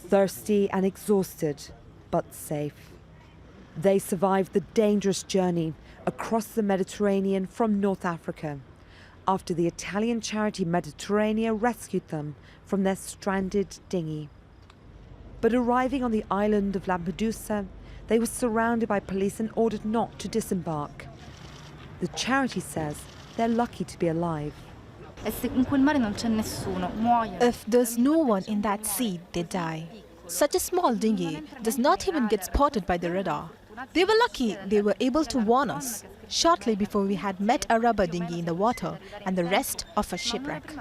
thirsty and exhausted, but safe. They survived the dangerous journey across the Mediterranean from North Africa after the Italian charity Mediterranea rescued them from their stranded dinghy. But arriving on the island of Lampedusa, they were surrounded by police and ordered not to disembark. The charity says they're lucky to be alive. If there's no one in that sea, they die. Such a small dinghy does not even get spotted by the radar. They were lucky they were able to warn us shortly before we had met a rubber dinghy in the water and the rest of a shipwreck.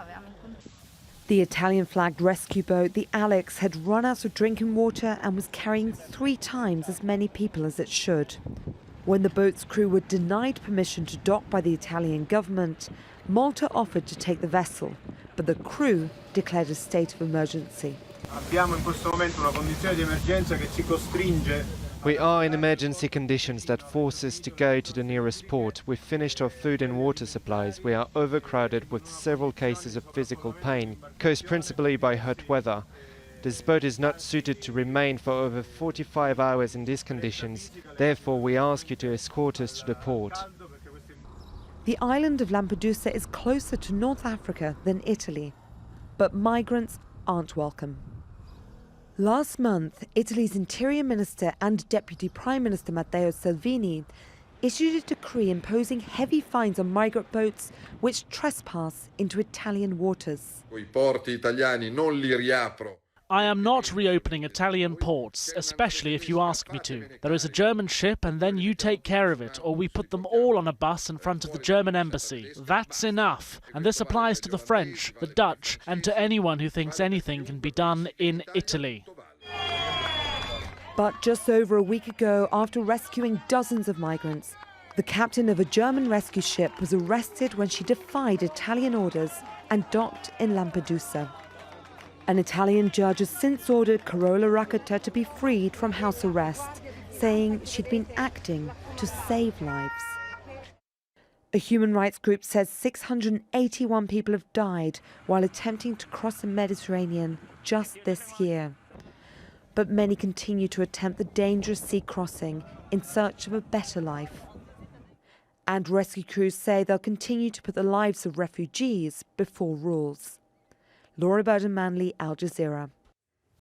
The Italian-flagged rescue boat, the Alex, had run out of drinking water and was carrying 3 times as many people as it should. When the boat's crew were denied permission to dock by the Italian government, Malta offered to take the vessel, but the crew declared a state of emergency. We are in emergency conditions that force us to go to the nearest port. We've finished our food and water supplies. We are overcrowded with several cases of physical pain, caused principally by hot weather. This boat is not suited to remain for over 45 hours in these conditions. Therefore, we ask you to escort us to the port. The island of Lampedusa is closer to North Africa than Italy, but migrants aren't welcome. Last month, Italy's Interior Minister and Deputy Prime Minister Matteo Salvini issued a decree imposing heavy fines on migrant boats which trespass into Italian waters. I am not reopening Italian ports, especially if you ask me to. There is a German ship and then you take care of it, or we put them all on a bus in front of the German embassy. That's enough. And this applies to the French, the Dutch, and to anyone who thinks anything can be done in Italy. But just over a week ago, after rescuing dozens of migrants, the captain of a German rescue ship was arrested when she defied Italian orders and docked in Lampedusa. An Italian judge has since ordered Carola Rackete to be freed from house arrest, saying she'd been acting to save lives. A human rights group says 681 people have died while attempting to cross the Mediterranean just this year. But many continue to attempt the dangerous sea crossing in search of a better life. And rescue crews say they'll continue to put the lives of refugees before rules. Burdon-Manley, Al Jazeera.